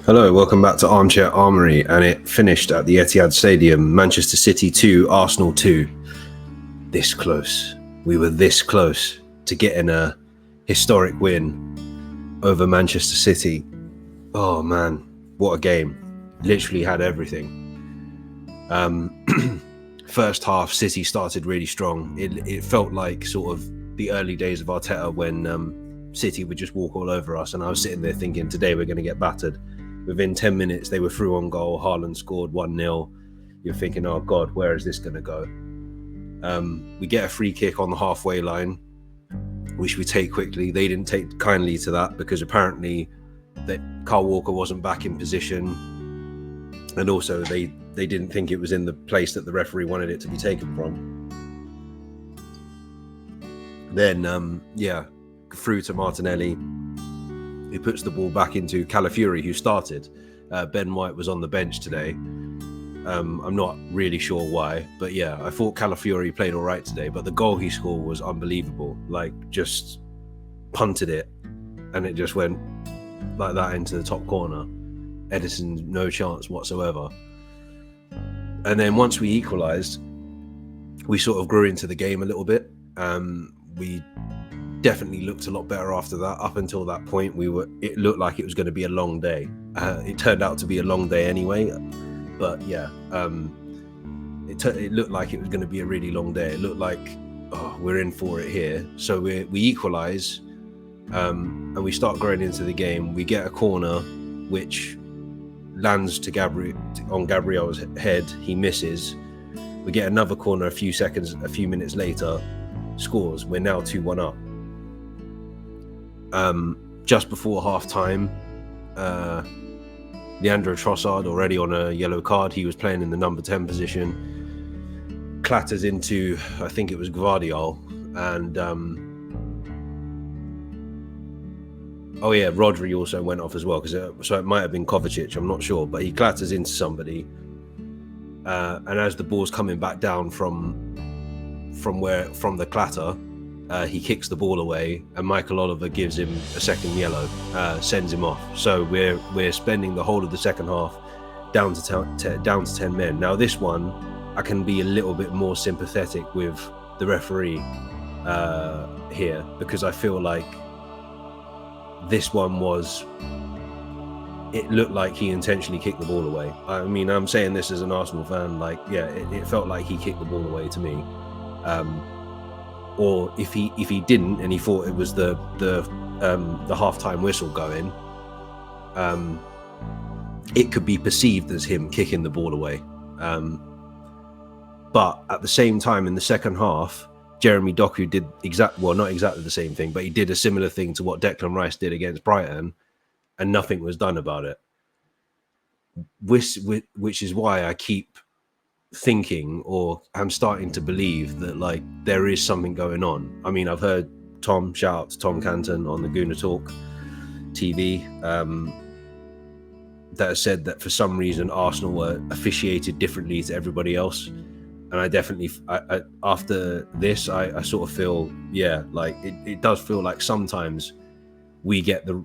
Hello, welcome back to Armchair Armory, and it finished at the Etihad Stadium, Manchester City 2, Arsenal 2. This close. We were this close to getting a historic win over Manchester City. Oh man, what a game. Literally had everything. First half, City started really strong. It felt like sort of the early days of Arteta when City would just walk all over us, and I was sitting there thinking, today we're going to get battered. Within 10 minutes, they were through on goal. Haaland scored 1-0. You're thinking, oh God, where is this going to go? We get a free kick on the halfway line, which we take quickly. They didn't take kindly to that because apparently that Kyle Walker wasn't back in position. And also they didn't think it was in the place that the referee wanted it to be taken from. Then, through to Martinelli. He puts the ball back into Calafiori, who started. Ben White was on the bench today. I'm not really sure why, but yeah, I thought Calafiori played all right today, but the goal he scored was unbelievable. Like, just punted it, and it just went like that into the top corner. Edison, no chance whatsoever. And then once we equalised, we sort of grew into the game a little bit. We definitely looked a lot better after that. Up until that point, it looked like it was going to be a long day. It turned out to be a long day anyway, but yeah, it looked like it was going to be a really long day. It looked like, oh, we're in for it here. So we equalise, and we start growing into the game. We get a corner which lands to on Gabriel's head. He misses. We get another corner a few minutes later, scores. We're now 2-1 up. Just before half-time, Leandro Trossard, already on a yellow card, he was playing in the number 10 position, clatters into, I think it was Gvardiol, and Rodri also went off as well, so it might have been Kovacic, I'm not sure, but he clatters into somebody, and as the ball's coming back down from the clatter, he kicks the ball away, and Michael Oliver gives him a second yellow, sends him off. So we're spending the whole of the second half down to 10 men. Now this one, I can be a little bit more sympathetic with the referee here, because I feel like this one it looked like he intentionally kicked the ball away. I mean, I'm saying this as an Arsenal fan, like, yeah, it felt like he kicked the ball away to me. Or if he didn't and he thought it was the halftime whistle going, it could be perceived as him kicking the ball away. But at the same time, in the second half, Jeremy Doku did not exactly the same thing, but he did a similar thing to what Declan Rice did against Brighton, and nothing was done about it. Which is why I keep thinking, or I'm starting to believe, that like there is something going on. I mean, I've heard shout out to Tom Canton on the Gooner Talk TV, that has said that for some reason Arsenal were officiated differently to everybody else, and I definitely, after this, I sort of feel, yeah, like it does feel like sometimes we get the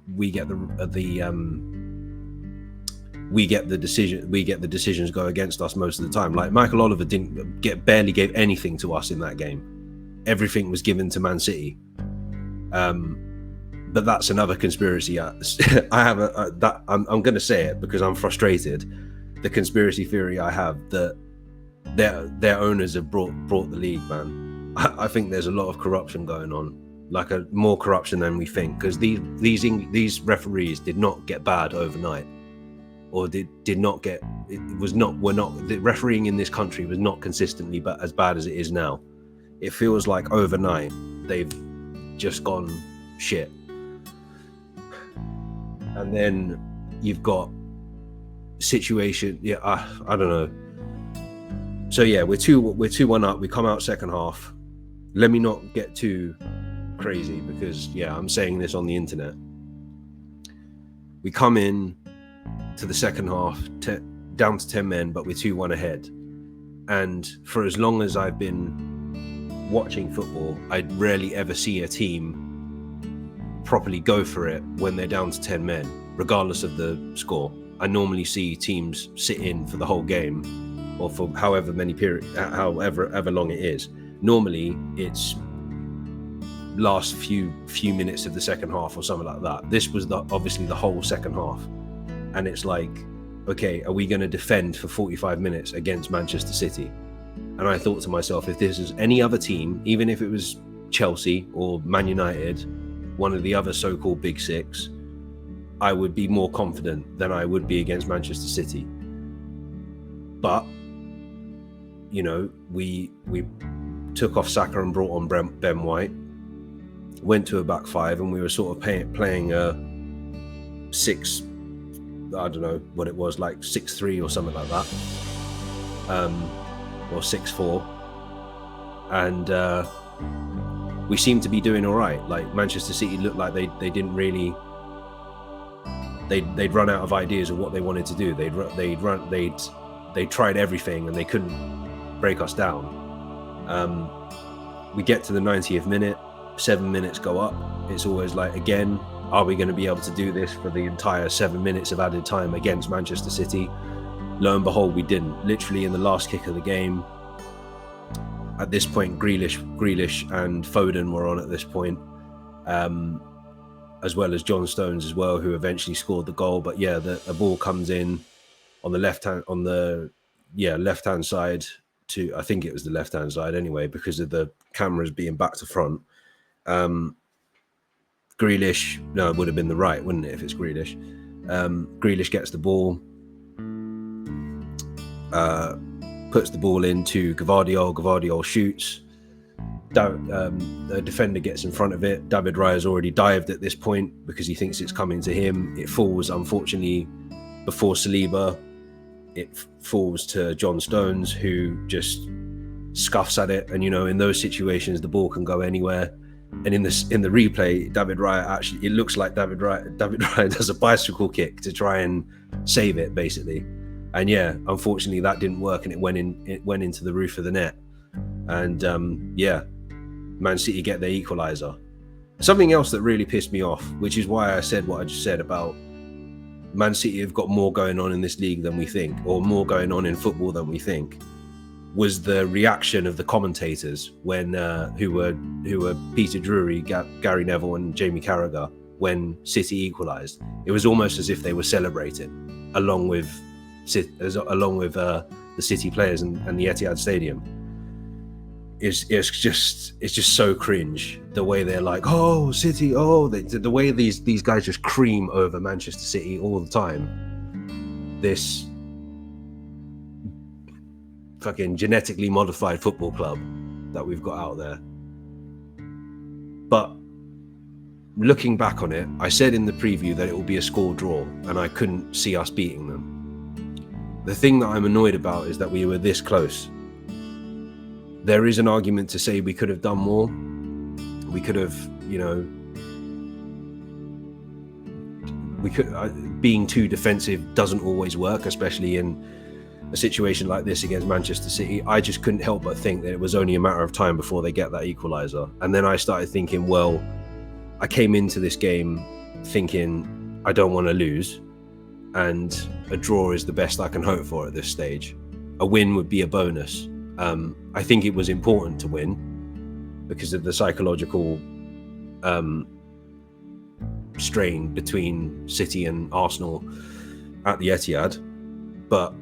decisions go against us most of the time. Like Michael Oliver barely gave anything to us in that game. Everything was given to Man City. But that's another conspiracy. I have I'm going to say it because I'm frustrated. The conspiracy theory I have that their owners have brought the league, man. I think there's a lot of corruption going on, like more corruption than we think, because these referees did not get bad overnight. Or the refereeing in this country was not consistently as bad as it is now. It feels like overnight they've just gone shit. And then you've got situation, I don't know. So yeah, we're 2-1 up. We come out second half. Let me not get too crazy, because yeah, I'm saying this on the internet. We come in to the second half, down to 10 men, but we're 2-1 ahead. And for as long as I've been watching football, I rarely ever see a team properly go for it when they're down to 10 men, regardless of the score. I normally see teams sit in for the whole game, or for however long it is. Normally, it's last few minutes of the second half or something like that. This was obviously the whole second half, and it's like, okay, are we going to defend for 45 minutes against Manchester City? And I thought to myself, if this is any other team, even if it was Chelsea or Man United, one of the other so-called big six, I would be more confident than I would be against Manchester City. But, you know, we took off Saka and brought on Ben White, went to a back five, and we were sort of playing a 6, I don't know what it was, like 6-3 or something like that, or 6-4, and we seemed to be doing all right. Like Manchester City looked like they didn't really, they'd run out of ideas of what they wanted to do. They'd tried everything and they couldn't break us down. We get to the 90th minute, 7 minutes go up. It's always like, again, are we going to be able to do this for the entire 7 minutes of added time against Manchester City? Lo and behold, we didn't. Literally in the last kick of the game, at this point, Grealish and Foden were on at this point, as well as John Stones as well, who eventually scored the goal. But yeah, the ball comes in on the left hand side to, I think it was the left hand side anyway, because of the cameras being back to front. Grealish, no, it would have been the right, wouldn't it, if it's Grealish? Grealish gets the ball, puts the ball into Gvardiol shoots. The defender gets in front of it. David Raya's already dived at this point because he thinks it's coming to him. It falls, unfortunately, before Saliba. It falls to John Stones, who just scuffs at it. And, you know, in those situations, the ball can go anywhere. And in the replay, David Raya actually, it looks like David Raya does a bicycle kick to try and save it, basically. And yeah, unfortunately, that didn't work, and it went into the roof of the net. And yeah, Man City get their equaliser. Something else that really pissed me off, which is why I said what I just said about Man City have got more going on in this league than we think, or more going on in football than we think, was the reaction of the commentators when who were Peter Drury, Gary Neville, and Jamie Carragher when City equalised. It was almost as if they were celebrating along with the City players and the Etihad Stadium. It's just so cringe, the way they're like, oh, City, oh, the way these guys just cream over Manchester City all the time. This fucking genetically modified football club that we've got out there. But looking back on it, I said in the preview that it will be a score draw, and I couldn't see us beating them. The thing that I'm annoyed about is that we were this close. There is an argument to say we could have done more. We could have, you know, being too defensive doesn't always work, especially in a situation like this against Manchester City. I just couldn't help but think that it was only a matter of time before they get that equaliser. And then I started thinking, well, I came into this game thinking I don't want to lose, and a draw is the best I can hope for at this stage. A win would be a bonus. I think it was important to win because of the psychological strain between City and Arsenal at the Etihad. But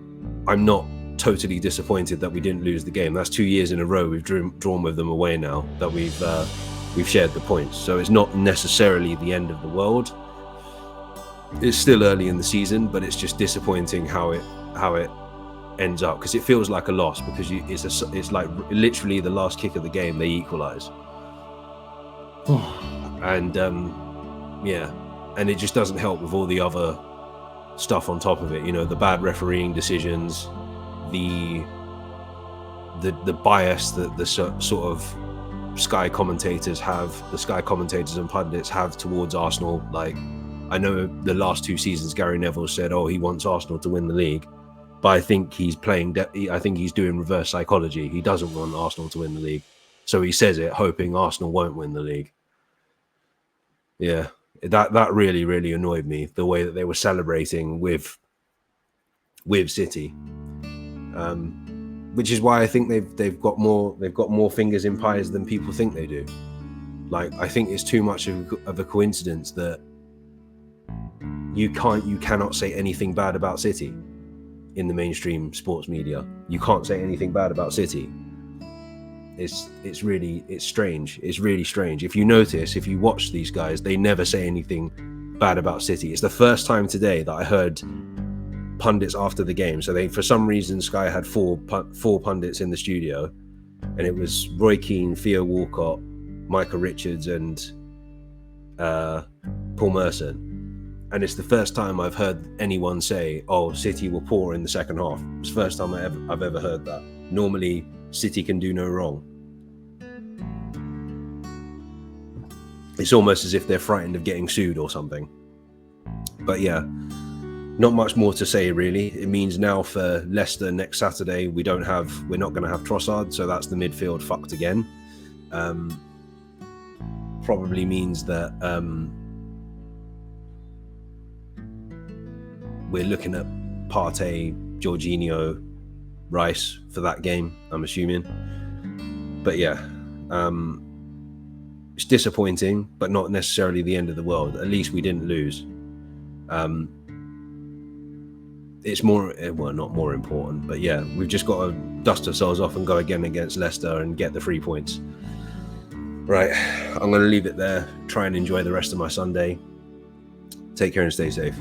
I'm not totally disappointed that we didn't lose the game. That's 2 years in a row we've drawn with them away now that we've shared the points. So it's not necessarily the end of the world. It's still early in the season, but it's just disappointing how it ends up, because it feels like a loss, because it's like literally the last kick of the game they equalise. And yeah, and it just doesn't help with all the other stuff on top of it, you know, the bad refereeing decisions, the bias that the sort of Sky commentators and pundits have towards Arsenal. Like, I know the last 2 seasons Gary Neville said, oh, he wants Arsenal to win the league, but I think he's doing reverse psychology. He doesn't want Arsenal to win the league, so he says it hoping Arsenal won't win the league. Yeah, that really, really annoyed me, the way that they were celebrating with with City, which is why I think they've got more fingers in pies than people think they do. Like, I think it's too much of a coincidence that you cannot say anything bad about City in the mainstream sports media. You can't say anything bad about City. It's strange. It's really strange. If you notice, if you watch these guys, they never say anything bad about City. It's the first time today that I heard pundits after the game. So for some reason, Sky had four pundits in the studio, and it was Roy Keane, Theo Walcott, Michael Richards, and Paul Merson. And it's the first time I've heard anyone say, "Oh, City were poor in the second half." It's the first time I've ever heard that. Normally, City can do no wrong. It's almost as if they're frightened of getting sued or something. But yeah, not much more to say really. It means now for Leicester next Saturday, we're not going to have Trossard, so that's the midfield fucked again. Probably means that we're looking at Partey, Jorginho, Rice for that game, I'm assuming. But yeah, it's disappointing, but not necessarily the end of the world. At least we didn't lose. It's not more important, but yeah, we've just got to dust ourselves off and go again against Leicester and get the 3 points. Right, I'm going to leave it there. Try and enjoy the rest of my Sunday. Take care and stay safe.